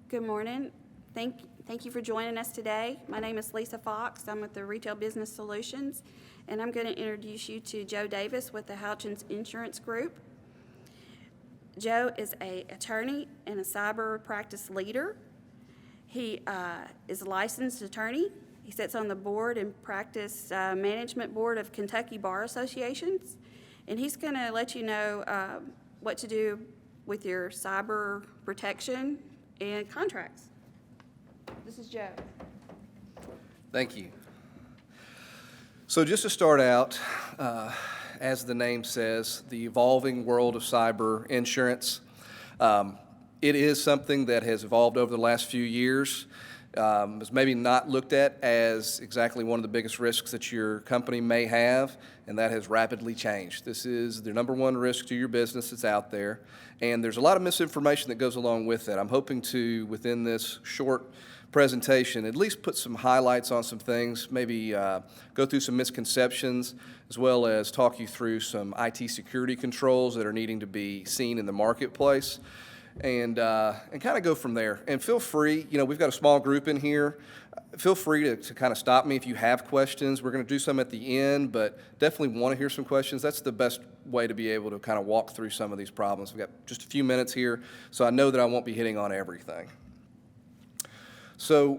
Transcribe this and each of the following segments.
Good morning. Thank you for joining us today. My name is Lisa Fox. I'm with the Retail Business Solutions, and I'm going to introduce you to Joe Davis with the Houchens Insurance Group. Joe is an attorney and a cyber practice leader. He is a licensed attorney. He sits on the board and practice management board of Kentucky Bar Associations, and he's going to let you know what to do with your cyber protection and contracts. This is Joe. Thank you. So just to start out, as the name says, the evolving world of cyber insurance. It is something that has evolved over the last few years. It's maybe not looked at as exactly one of the biggest risks that your company may have, and that has rapidly changed. This is the number one risk to your business that's out there, and there's a lot of misinformation that goes along with it. I'm hoping to, within this short presentation, at least put some highlights on some things, maybe go through some misconceptions, as well as talk you through some IT security controls that are needing to be seen in the marketplace. And kind of go from there. And feel free, we've got a small group in here. Feel free to kind of stop me if you have questions. We're going to do some at the end, but definitely want to hear some questions. That's the best way to be able to kind of walk through some of these problems. We've got just a few minutes here, so I know that I won't be hitting on everything. So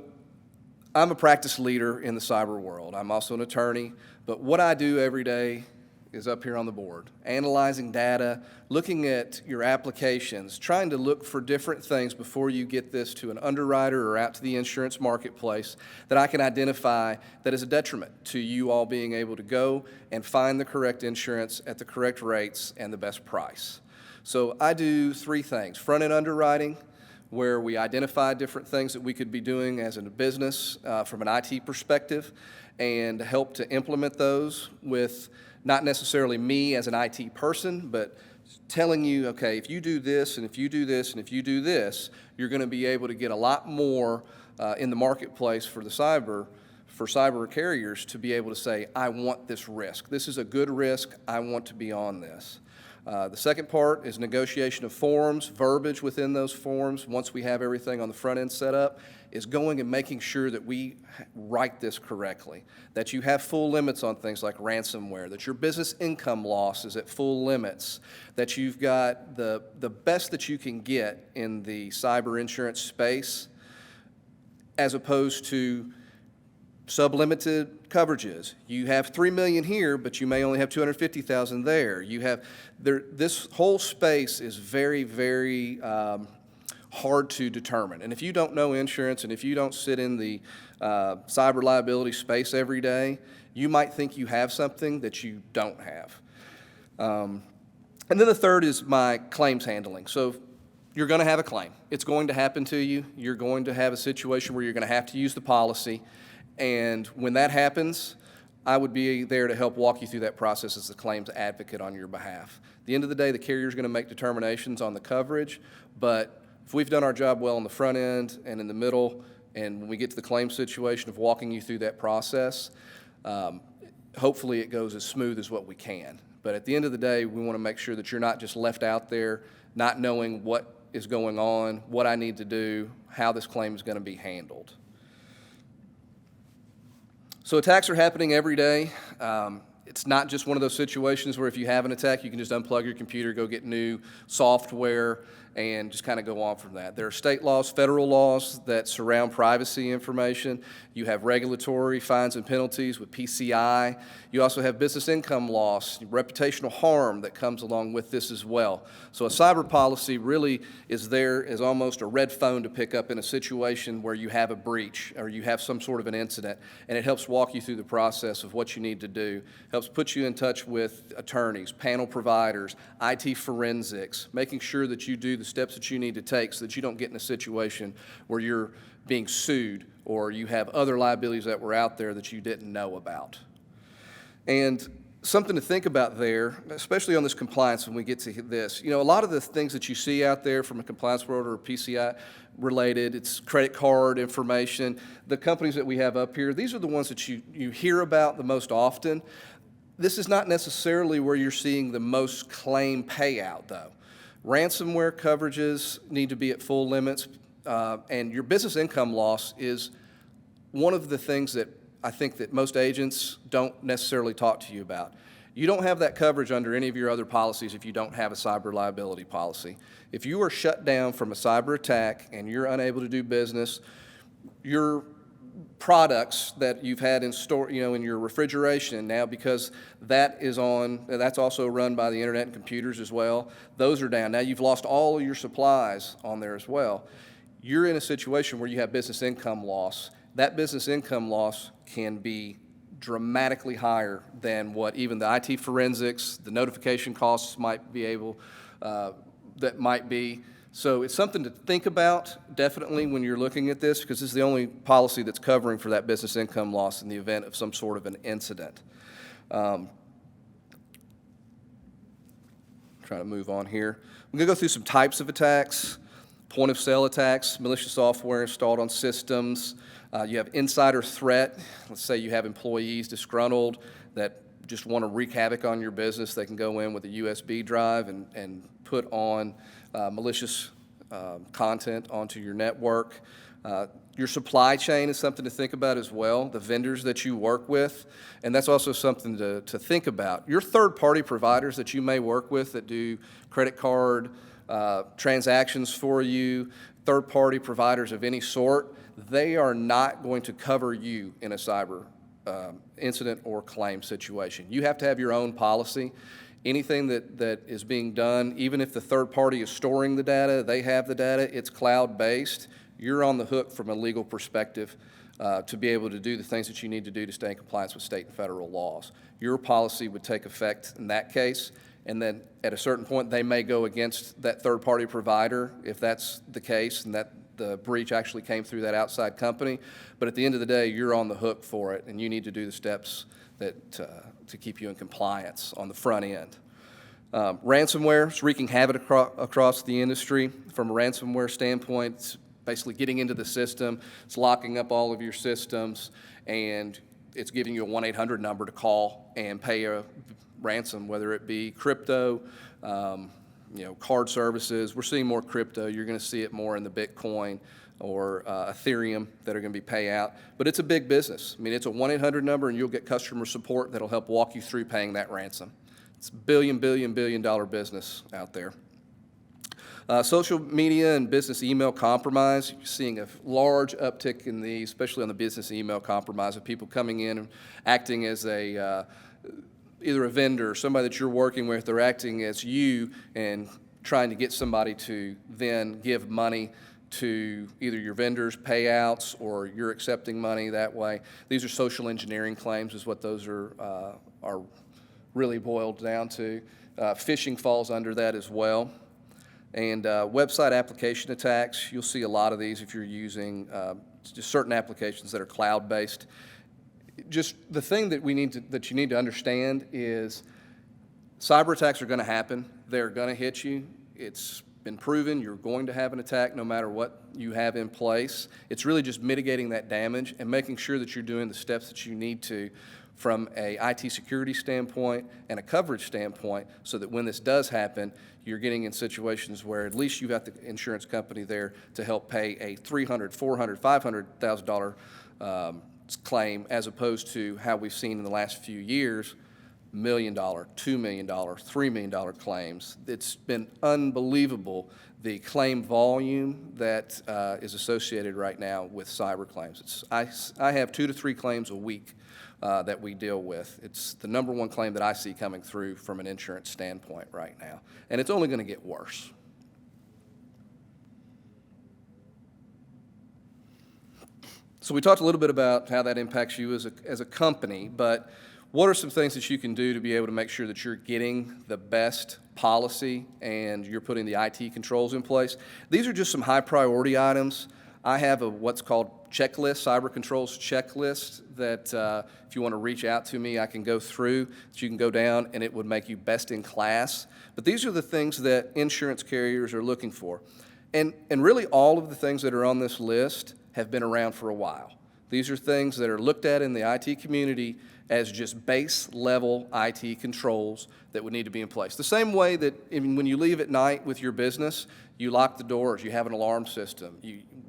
I'm a practice leader in the cyber world. I'm also an attorney, but what I do every day is up here on the board, analyzing data, looking at your applications, trying to look for different things before you get this to an underwriter or out to the insurance marketplace that I can identify that is a detriment to you all being able to go and find the correct insurance at the correct rates and the best price. So I do three things: front-end underwriting, where we identify different things that we could be doing as a business from an IT perspective and help to implement those with not necessarily me as an IT person, but telling you, okay, if you do this, and if you do this, and if you do this, you're going to be able to get a lot more in the marketplace for cyber carriers to be able to say, I want this risk. This is a good risk. I want to be on this. The second part is negotiation of forms, verbiage within those forms. Once we have everything on the front end set up, is going and making sure that we write this correctly, that you have full limits on things like ransomware, that your business income loss is at full limits, that you've got the best that you can get in the cyber insurance space, as opposed to sublimited coverages. You have $3 million here, but you may only have $250,000 there. This whole space is very, very hard to determine. And if you don't know insurance, and if you don't sit in the cyber liability space every day, you might think you have something that you don't have. And then the third is my claims handling. So you're going to have a claim. It's going to happen to you. You're going to have a situation where you're going to have to use the policy. And when that happens, I would be there to help walk you through that process as the claims advocate on your behalf. At the end of the day, the carrier is going to make determinations on the coverage, but if we've done our job well on the front end and in the middle, and when we get to the claim situation of walking you through that process, hopefully it goes as smooth as what we can. But at the end of the day, we want to make sure that you're not just left out there not knowing what is going on, what I need to do, how this claim is going to be handled. So attacks are happening every day. It's not just one of those situations where if you have an attack, you can just unplug your computer, go get new software, and just kind of go on from that. There are state laws, federal laws that surround privacy information. You have regulatory fines and penalties with PCI. You also have business income loss, reputational harm that comes along with this as well. So a cyber policy really is there as almost a red phone to pick up in a situation where you have a breach or you have some sort of an incident, and it helps walk you through the process of what you need to do, helps put you in touch with attorneys, panel providers, IT forensics, making sure that you do the steps that you need to take so that you don't get in a situation where you're being sued or you have other liabilities that were out there that you didn't know about. And something to think about there, especially on this compliance when we get to this, a lot of the things that you see out there from a compliance world or PCI related, it's credit card information. The companies that we have up here, these are the ones that you hear about the most often. This is not necessarily where you're seeing the most claim payout, though. Ransomware coverages need to be at full limits. and your business income loss is one of the things that I think that most agents don't necessarily talk to you about. You don't have that coverage under any of your other policies if you don't have a cyber liability policy. If you are shut down from a cyber attack and you're unable to do business, your products that you've had in store, in your refrigeration now, because that's also run by the internet and computers as well, those are down. Now you've lost all of your supplies on there as well. You're in a situation where you have business income loss. That business income loss can be dramatically higher than what even the IT forensics, the notification costs might be that might be. So it's something to think about, definitely, when you're looking at this, because this is the only policy that's covering for that business income loss in the event of some sort of an incident. Trying to move on here. I'm going to go through some types of attacks. Point-of-sale attacks, malicious software installed on systems. You have insider threat. Let's say you have employees disgruntled that just want to wreak havoc on your business. They can go in with a USB drive and put on malicious content onto your network. Your supply chain is something to think about as well, the vendors that you work with, and that's also something to think about. Your third-party providers that you may work with that do credit card transactions for you, third-party providers of any sort, they are not going to cover you in a cyber incident or claim situation. You have to have your own policy. Anything that is being done, even if the third party is storing the data, they have the data, it's cloud-based, you're on the hook from a legal perspective to be able to do the things that you need to do to stay in compliance with state and federal laws. Your policy would take effect in that case, and then at a certain point, they may go against that third-party provider if that's the case and that the breach actually came through that outside company. But at the end of the day, you're on the hook for it, and you need to do the steps that to keep you in compliance on the front end. Ransomware is wreaking havoc across the industry. From a ransomware standpoint, it's basically getting into the system, it's locking up all of your systems, and it's giving you a 1-800 number to call and pay a ransom, whether it be crypto, card services. We're seeing more crypto. You're going to see it more in the Bitcoin or Ethereum that are going to be payout. But it's a big business. I mean, it's a 1-800 number, and you'll get customer support that'll help walk you through paying that ransom. It's a billion dollar business out there. Social media and business email compromise, you're seeing a large uptick in these, especially on the business email compromise, of people coming in and acting as either a vendor or somebody that you're working with. They're acting as you and trying to get somebody to then give money to either your vendors' payouts or you're accepting money that way. These are social engineering claims is what those are really boiled down to. Phishing falls under that as well. And website application attacks, you'll see a lot of these if you're using just certain applications that are cloud-based. Just the thing that you need to understand is cyber attacks are going to happen. They're going to hit you. It's been proven you're going to have an attack no matter what you have in place. It's really just mitigating that damage and making sure that you're doing the steps that you need to from a IT security standpoint and a coverage standpoint so that when this does happen, you're getting in situations where at least you've got the insurance company there to help pay a $300,000, $400,000, $500,000 claim, as opposed to how we've seen in the last few years, $1 million, $2 million, $3 million claims. It's been unbelievable, the claim volume that is associated right now with cyber claims. I have 2 to 3 claims a week that we deal with. It's the number one claim that I see coming through from an insurance standpoint right now, and it's only going to get worse. So we talked a little bit about how that impacts you as a company, but what are some things that you can do to be able to make sure that you're getting the best policy and you're putting the IT controls in place? These are just some high priority items. I have what's called checklist, cyber controls checklist, that if you want to reach out to me, I can go through, that you can go down and it would make you best in class. But these are the things that insurance carriers are looking for. And really all of the things that are on this list have been around for a while. These are things that are looked at in the IT community as just base level IT controls that would need to be in place. The same way that when you leave at night with your business, you lock the doors, you have an alarm system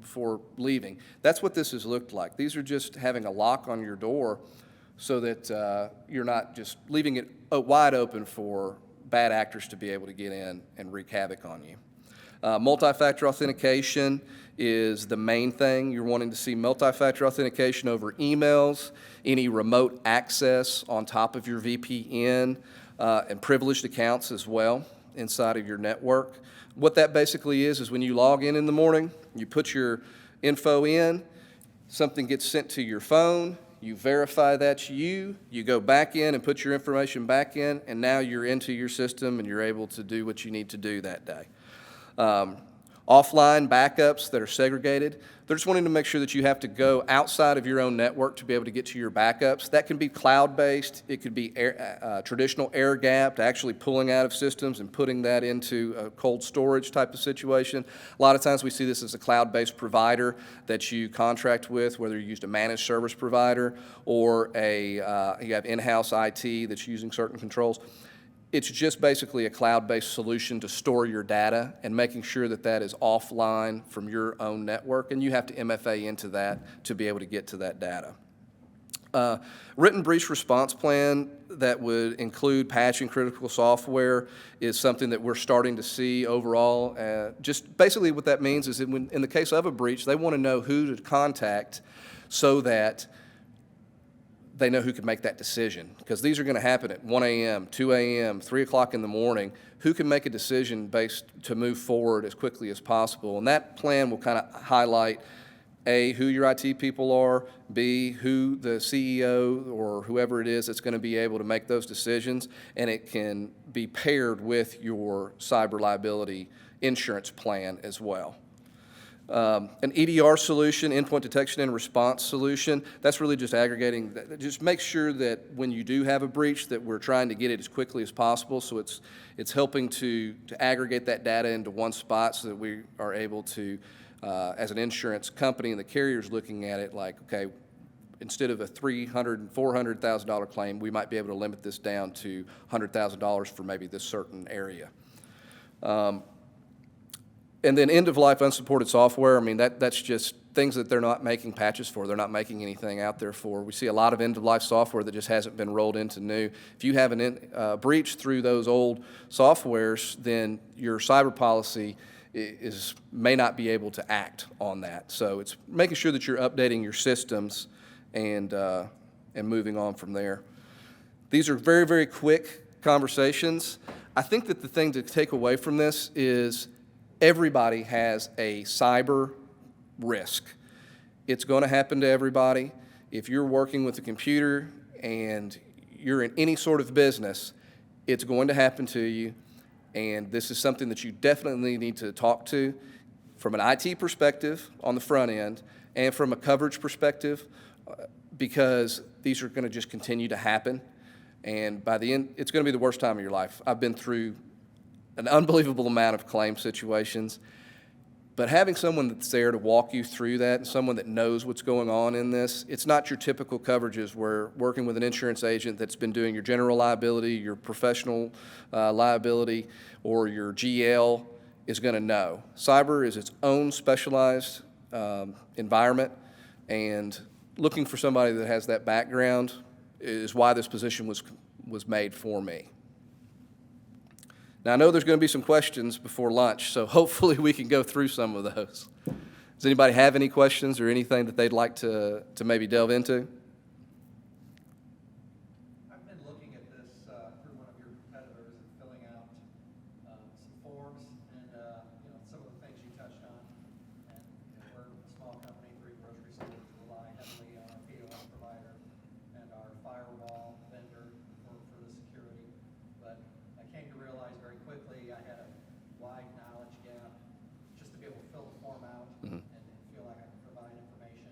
before leaving. That's what this has looked like. These are just having a lock on your door so that you're not just leaving it wide open for bad actors to be able to get in and wreak havoc on you. Multi-factor authentication is the main thing. You're wanting to see multi-factor authentication over emails, any remote access on top of your VPN, and privileged accounts as well inside of your network. What that basically is when you log in the morning, you put your info in, something gets sent to your phone, you verify that's you go back in and put your information back in, and now you're into your system and you're able to do what you need to do that day. Offline backups that are segregated, they're just wanting to make sure that you have to go outside of your own network to be able to get to your backups. That can be cloud-based. It could be traditional air-gapped, actually pulling out of systems and putting that into a cold storage type of situation. A lot of times we see this as a cloud-based provider that you contract with, whether you use a managed service provider or you have in-house IT that's using certain controls. It's just basically a cloud-based solution to store your data and making sure that that is offline from your own network, and you have to MFA into that to be able to get to that data. Written breach response plan that would include patching critical software is something that we're starting to see overall. Just basically what that means is that in the case of a breach, they want to know who to contact so that they know who can make that decision, because these are going to happen at 1 a.m., 2 a.m., 3 o'clock in the morning. Who can make a decision based to move forward as quickly as possible? And that plan will kind of highlight, A, who your IT people are, B, who the CEO or whoever it is that's going to be able to make those decisions, and it can be paired with your cyber liability insurance plan as well. An EDR solution, endpoint detection and response solution, that's really just aggregating, just make sure that when you do have a breach that we're trying to get it as quickly as possible, so it's helping to aggregate that data into one spot so that we are able to, as an insurance company and the carrier's looking at it like, okay, instead of a $300,000 and $400,000 claim, we might be able to limit this down to $100,000 for maybe this certain area. And then end-of-life unsupported software, I mean, that's just things that they're not making patches for. They're not making anything out there for. We see a lot of end-of-life software that just hasn't been rolled into new. If you have a breach through those old softwares, then your cyber policy may not be able to act on that. So it's making sure that you're updating your systems and moving on from there. These are very, very quick conversations. I think that the thing to take away from this is everybody has a cyber risk. It's going to happen to everybody. If you're working with a computer and you're in any sort of business, it's going to happen to you, and this is something that you definitely need to talk to from an IT perspective on the front end and from a coverage perspective, because these are going to just continue to happen, and by the end, it's going to be the worst time of your life. I've been through an unbelievable amount of claim situations, but having someone that's there to walk you through that and someone that knows what's going on in this, it's not your typical coverages where working with an insurance agent that's been doing your general liability, your professional liability, or your GL is going to know. Cyber is its own specialized environment, and looking for somebody that has that background is why this position was made for me. Now, I know there's going to be some questions before lunch, so hopefully we can go through some of those. Does anybody have any questions or anything that they'd like to maybe delve into? I've been looking at this through one of your competitors and filling out some forms and some of the things you touched on. And we're a small company, 3 grocery stores, rely heavily on our POS provider and our firewall vendor for the security. But I came to realize very quickly I had a wide knowledge gap just to be able to fill the form out and feel like I could provide information.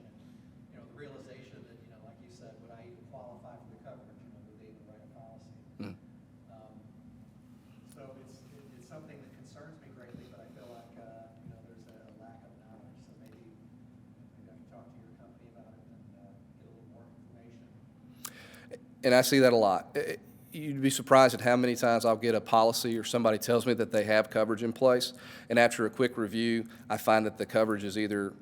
And the realization that like you said, would I even qualify for the coverage? Would they even write a policy? So it's something that concerns me greatly, but I feel like there's a lack of knowledge. So maybe I can talk to your company about it and and I see that a lot. You'd be surprised at how many times I'll get a policy or somebody tells me that they have coverage in place, and after a quick review, I find that the coverage is either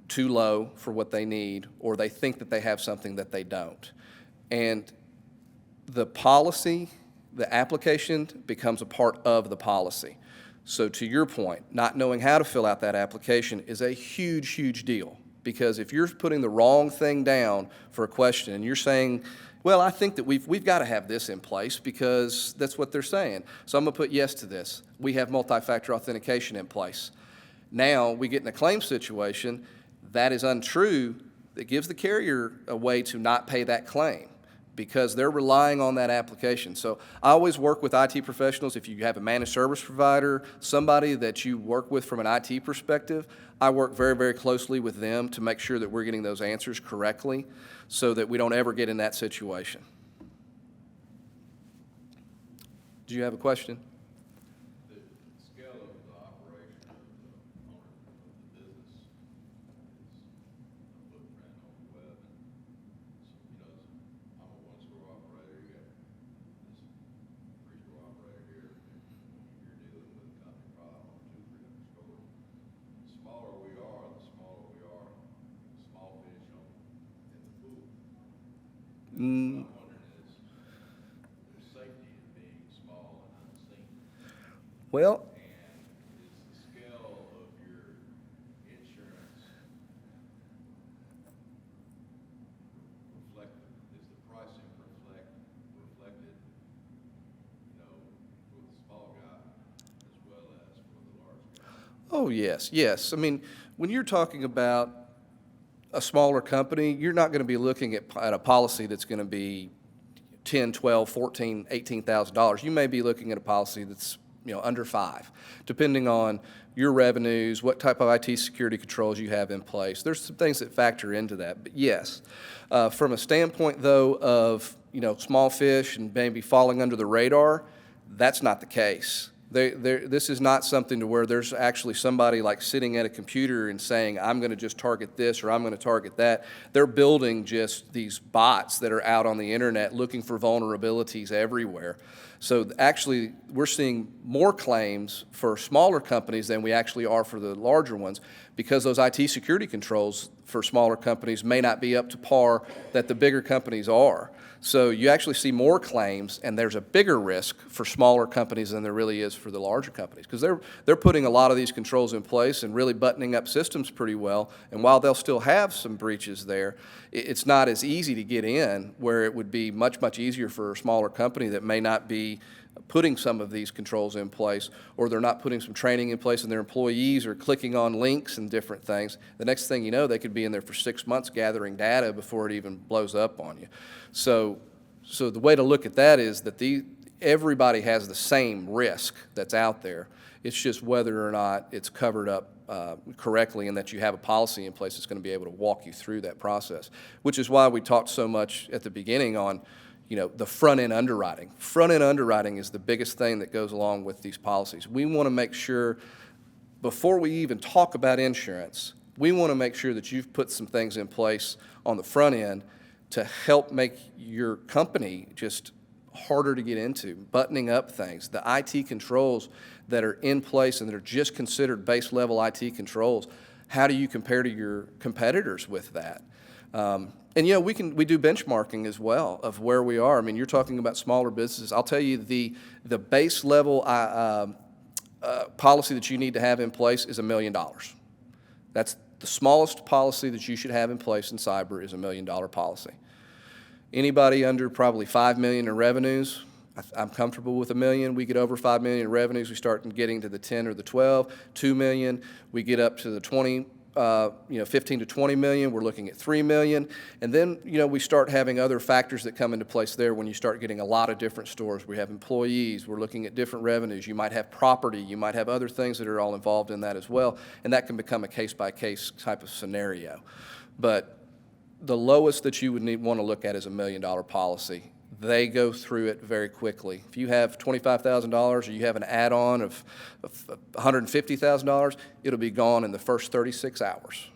too low for what they need, or they think that they have something that they don't. And the policy, the application becomes a part of the policy. So to your point, not knowing how to fill out that application is a huge, huge deal. Because if you're putting the wrong thing down for a question and you're saying, well, I think that we've got to have this in place because that's what they're saying. So I'm going to put yes to this. We have multi-factor authentication in place. Now we get in a claim situation that is untrue, that gives the carrier a way to not pay that claim because they're relying on that application. So I always work with IT professionals. If you have a managed service provider, somebody that you work with from an IT perspective, I work very, very closely with them to make sure that we're getting those answers correctly so that we don't ever get in that situation. Do you have a question? The scale of the operation of the owner of the business is a footprint on the web. And so, I'm a one-store operator, you got this three-store operator here, and you're dealing with a company probably on 200-300 stores. The smaller we are, small fish in the pool. What I'm wondering is, there's safety in being small and unseen. Well, And is the scale of your insurance reflected, is the pricing reflected, for the small guy as well as for the large guy? oh, yes, yes. I mean, when you're talking about a smaller company, you're not going to be looking at a policy that's going to be $10, $12, $14, $18,000. You may be looking at a policy that's under $5, depending on your revenues, what type of IT security controls you have in place. There's some things that factor into that. But yes, from a standpoint though of small fish and maybe falling under the radar, that's not the case. This is not something to where there's actually somebody like sitting at a computer and saying, I'm going to just target this or I'm going to target that. They're building just these bots that are out on the internet looking for vulnerabilities everywhere. So actually, we're seeing more claims for smaller companies than we actually are for the larger ones because those IT security controls for smaller companies may not be up to par that the bigger companies are. So you actually see more claims, and there's a bigger risk for smaller companies than there really is for the larger companies because they're putting a lot of these controls in place and really buttoning up systems pretty well. And while they'll still have some breaches there, it's not as easy to get in where it would be much, much easier for a smaller company that may not be putting some of these controls in place, or they're not putting some training in place and their employees are clicking on links and different things. The next thing you know, they could be in there for 6 months gathering data before it even blows up on you. So the way to look at that is that everybody has the same risk that's out there. It's just whether or not it's covered up correctly and that you have a policy in place that's going to be able to walk you through that process, which is why we talked so much at the beginning on the front-end underwriting. Front-end underwriting is the biggest thing that goes along with these policies. We want to make sure, before we even talk about insurance, we want to make sure that you've put some things in place on the front end to help make your company just harder to get into, buttoning up things. The IT controls that are in place and that are just considered base-level IT controls, how do you compare to your competitors with that? And we do benchmarking as well of where we are. I mean, you're talking about smaller businesses. I'll tell you the base level policy that you need to have in place is $1 million. That's the smallest policy that you should have in place in cyber is $1 million policy. Anybody under probably $5 million in revenues, I'm comfortable with $1 million. We get over $5 million in revenues, we start getting to the 10 or the 12, $2 million. We get up to the 20. 15 to 20 million, we're looking at 3 million. And then, we start having other factors that come into place there when you start getting a lot of different stores. We have employees, we're looking at different revenues. You might have property, you might have other things that are all involved in that as well. And that can become a case-by-case type of scenario. But the lowest that you would want to look at is $1 million policy. They go through it very quickly. If you have $25,000 or you have an add-on of $150,000, it'll be gone in the first 36 hours.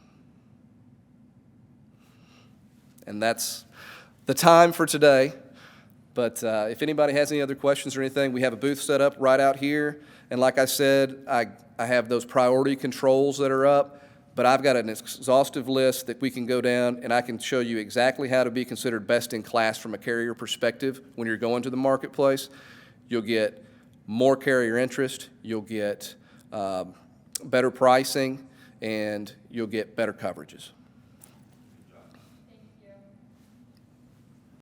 And that's the time for today. But if anybody has any other questions or anything, we have a booth set up right out here. And like I said, I have those priority controls that are up, but I've got an exhaustive list that we can go down, and I can show you exactly how to be considered best in class from a carrier perspective when you're going to the marketplace. You'll get more carrier interest, you'll get better pricing, and you'll get better coverages.